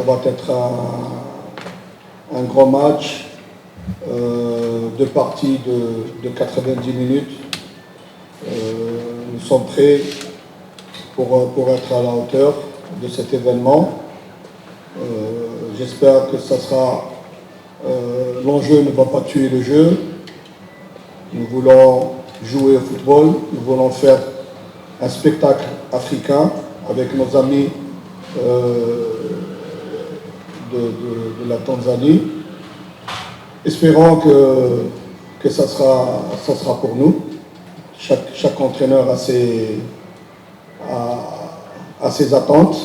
va être un grand match, deux parties de 90 minutes. Nous sommes prêts pour être à la hauteur de cet événement. J'espère que ça sera... l'enjeu ne va pas tuer le jeu. Nous voulons jouer au football, nous voulons faire un spectacle africain avec nos amis de la Tanzanie. Espérons que ça sera pour nous. Chaque entraîneur a ses attentes.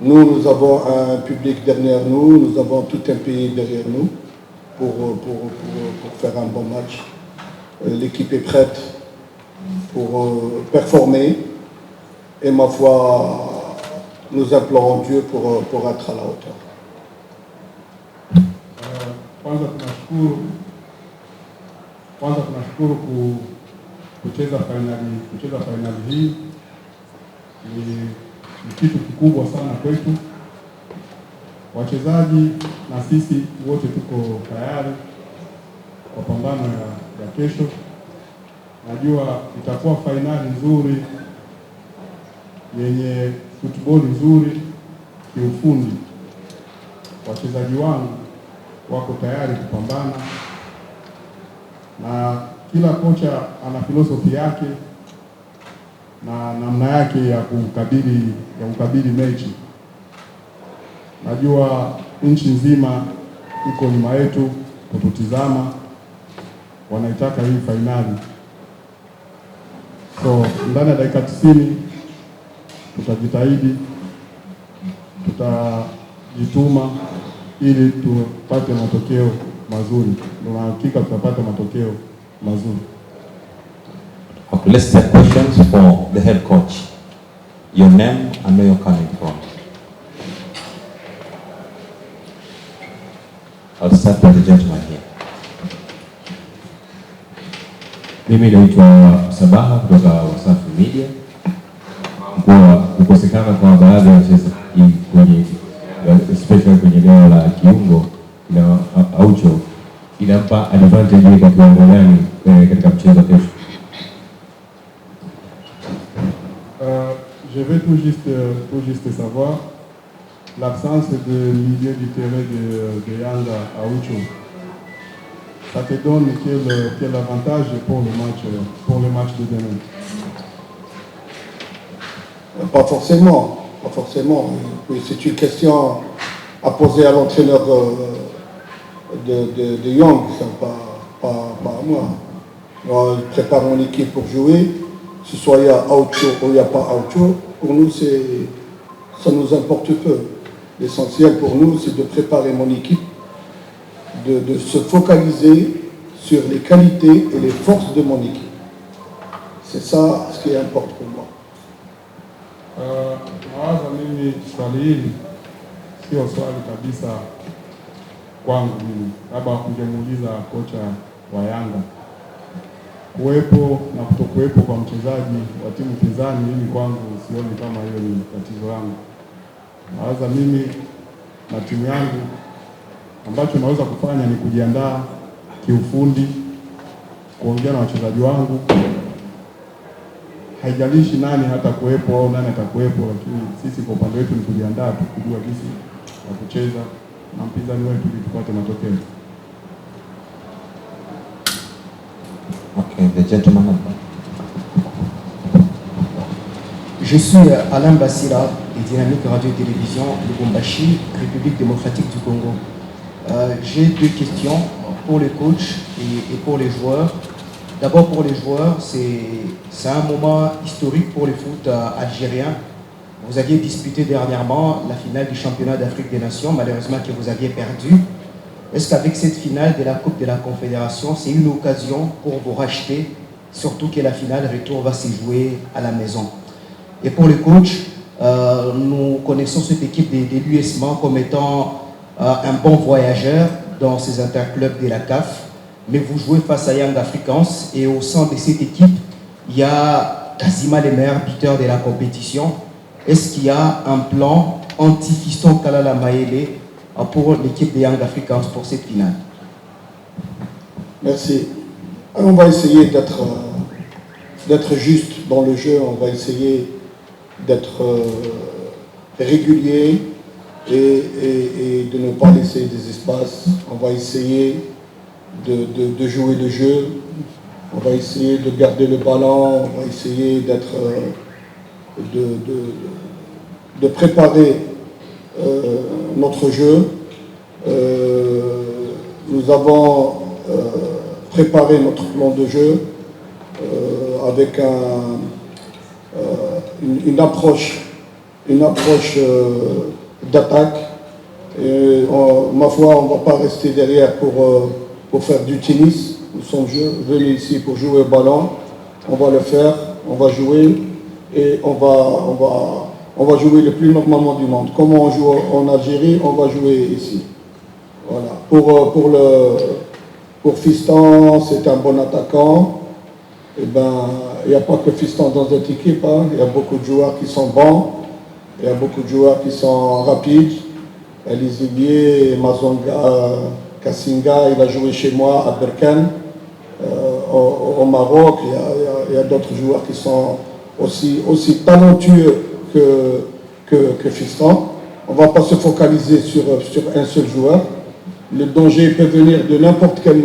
Nous avons un public derrière nous, nous avons tout un pays derrière nous pour faire un bon match. L'équipe est prête pour performer et ma foi, nous implorons Dieu pour être à la hauteur. Kwanza tunashukuru kucheza fainali hii ni kitu kikubwa sana kwetu. Wachezaji na sisi wote tuko tayari kwa pambano ya kesho. Najua itakuwa fainali nzuri yenye football nzuri kiufundi. Wachezaji wangu wako tayari kupambana na kila kocha ana filosofi yake na namna yake ya kukabili mechi. Najua nchi nzima iko nyuma yetu kututizama, wanaitaka hii fainali. So ndani ya dakika 90 tutajitahidi, tutajituma ili tupate matokeo mazuri. Na hakika tutapata matokeo mazuri. Okay, let's take questions for the head coach. Your name and where you're coming from. I'll start with the gentleman here. Mimi naitwa Sabaha kutoka Wasafi Media. Kwa kukosekana kwa baadhi ya wachezaji kwenye especially kwenye eneo la kiungo na Aucho inampa advantage kwa kiwango gani katika mchezo kesho? Je vais tout juste savoir l'absence de milieu du terrain de Yanga Aucho. Ça te donne quel avantage pour le match de demain? Pas forcément. C'est une question à poser à l'entraîneur de Young, pas à moi. Moi, je prépare mon équipe pour jouer. Que ce soit il y a Aucho ou il n'y a pas Aucho, pour nous, ça nous importe peu. L'essentiel pour nous, c'est de préparer mon équipe, de se focaliser sur les qualités et les forces de mon équipe. C'est ça ce qui importe pour moi. Mawazo mimi swali hili sio swali kabisa kwangu mimi. Labda ungemuuliza kocha wa Yanga. Kuwepo na kutokuwepo kwa mchezaji wa timu pinzani, mimi kwangu sioni kama hiyo ni tatizo langu. Mawazo mimi na timu yangu ambacho naweza kufanya ni kujiandaa kiufundi, kuongea na wachezaji wangu. Haijalishi nani hata kuwepo au nani atakuwepo, lakini sisi kwa upande wetu ni kujiandaa tu, kujua jinsi ya kucheza na mpinzani wetu ili tupate matokeo. Okay, the gentleman. Je suis Alain Bassira et Dynamique Radio-Télévision Lubumbashi, République démocratique du Congo. J'ai deux questions pour le coach et pour les joueurs. D'abord pour les joueurs, c'est un moment historique pour le foot algérien. Vous aviez disputé dernièrement la finale du championnat d'Afrique des Nations, malheureusement que vous aviez perdu. Est-ce qu'avec cette finale de la Coupe de la Confédération, c'est une occasion pour vous racheter, surtout que la finale retour va se jouer à la maison? Et pour le coach, nous connaissons cette équipe de l'USMA comme étant un bon voyageur dans ces interclubs de la CAF. Mais vous jouez face à Young Africans et au sein de cette équipe, il y a quasiment les meilleurs buteurs de la compétition. Est-ce qu'il y a un plan anti-Fiston Kalala Maele pour l'équipe des Young Africans pour cette finale. Merci. On va essayer d'être juste dans le jeu, on va essayer d'être régulier et de ne pas laisser des espaces. On va essayer de jouer le jeu, on va essayer de garder le ballon, on va essayer de préparer notre jeu. Nous avons préparé notre plan de jeu avec une approche d'attaque. Ma foi, on ne va pas rester derrière pour faire du tennis. Nous sommes venus ici pour jouer au ballon. On va le faire, on va jouer et on va jouer le plus normalement du monde. Comme on joue en Algérie, on va jouer ici. Voilà. Pour Fiston, c'est un bon attaquant. Eh ben, il n'y a pas que Fiston dans cette équipe. Hein. Il y a beaucoup de joueurs qui sont bons. Il y a beaucoup de joueurs qui sont rapides. Elizévier, Mazonga, Kassinga, il a joué chez moi à Berkane, au Maroc. Il y a d'autres joueurs qui sont aussi talentueux que Fiston. On ne va pas se focaliser sur un seul joueur. Le danger peut venir de n'importe quel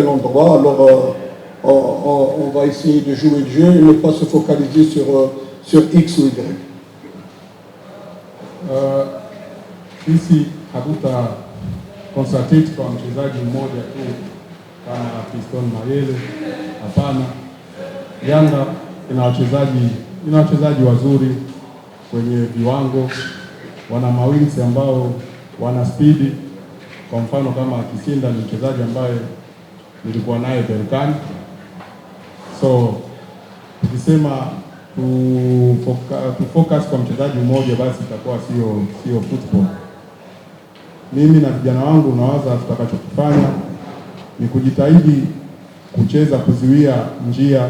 endroit. Alors, on va essayer de jouer le jeu et ne pas se focaliser sur X ou Y. Sisi hatuta-concentrate kwa mchezaji mmoja tu kama Fiston Mayele. Hapana, Yanga ina wachezaji wazuri kwenye viwango, wana mawings ambao wana spidi. Kwa mfano kama Kisinda ni mchezaji ambaye nilikuwa naye Berkane. So tukisema focus kwa mchezaji mmoja basi itakuwa sio football. Mimi na vijana wangu nawaza tutakachokifanya ni kujitahidi kucheza, kuzuia njia,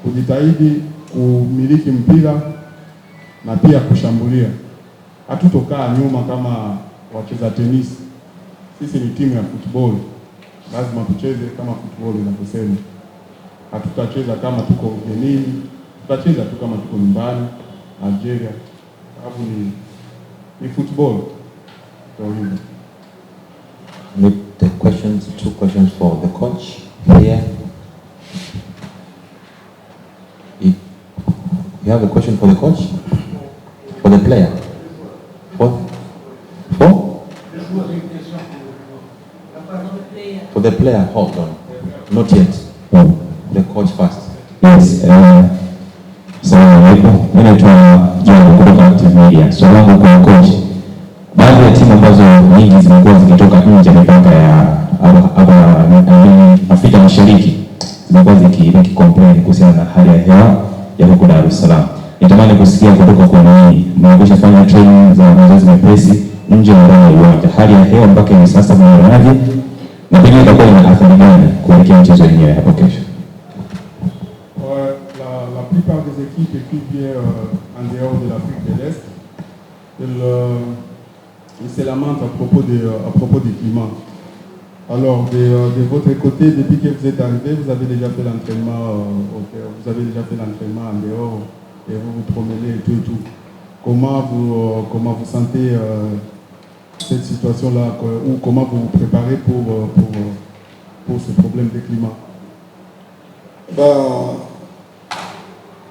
kujitahidi kumiliki mpira na pia kushambulia. Hatutokaa nyuma kama wacheza tenisi. Sisi ni timu ya football. Lazima tucheze kama football inavyosema. Hatutacheza kama tuko ugenini, tutacheza tu kama tuko nyumbani Algeria. Sababu ni football. With the questions, 2 questions for the coach here. You have a question for the coach? For the player? For? For the player, hold on. Not yet. The coach first. Yes, salamu alaikum. Mimi naitwa John kutoka Active Media. Swali langu kwa coach. Baadhi ya timu ambazo nyingi zimekuwa zikitoka nje ya mipaka ya Afrika Mashariki zimekuwa ziki-complain kuhusiana na hali ya hewa ya huko Dar es Salaam. Nitamani kusikia kutoka kwa nyinyi, mmekwisha fanya training za mazoezi mepesi nje na ndani ya uwanja. Hali ya hewa mpaka hivi sasa mnaonaje? Na pengine itakuwa ina athari gani kuelekea mchezo wenyewe hapo kesho? La plupart des équipes qui viennent en dehors de l'Afrique de l'Est, ils se lamentent à propos du climat. Alors, de votre côté, depuis que vous êtes arrivé, vous avez déjà fait l'entraînement en dehors et vous vous promenez et tout. Comment vous sentez cette situation-là ou comment vous vous préparez pour ce problème de climat?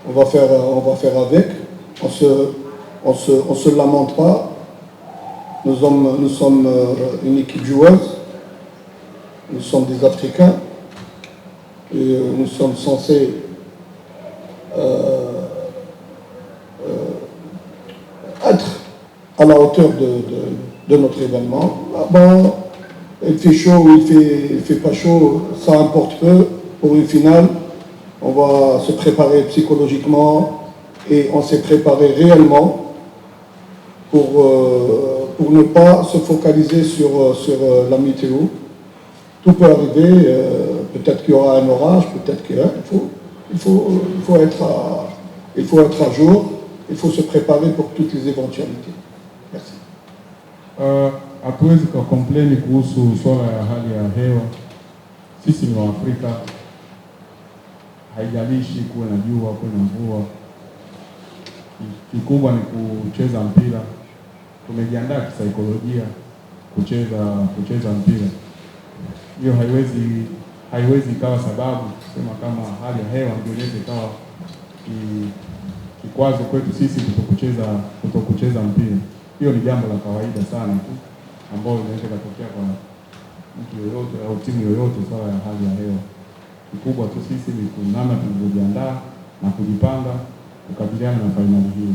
On va faire avec. On se lamente pas. Nous sommes une équipe joueuse. Nous sommes des Africains. Et nous sommes censés être à la hauteur de notre événement. Bon, il fait chaud ou il fait pas chaud, ça importe peu. Pour une finale, on va se préparer psychologiquement et on s'est préparé réellement pour ne pas se focaliser sur la météo. Tout peut arriver, peut-être qu'il y aura un orage, peut-être qu'il faut Il faut être à jour, il faut se préparer pour toutes les éventualités. Merci. Hatuwezi kukomplaini kuhusu swala ya hali ya hewa. Sisi ni Waafrika, haijalishi kuwe na jua, kuwe na mvua. Kikubwa ni kucheza mpira. Tumejiandaa kisaikolojia kucheza mpira. Hiyo haiwezi ikawa sababu kusema kama hali ya hewa ndio inaweza ikawa kikwazo kwetu sisi kutokucheza mpira. Hiyo ni jambo la kawaida sana tu ambalo linaweza kutokea kwa mtu yoyote au timu yoyote, swala ya hali ya hewa. Kikubwa tu sisi ni namna tulivyojiandaa na kujipanga kukabiliana na fainali hii.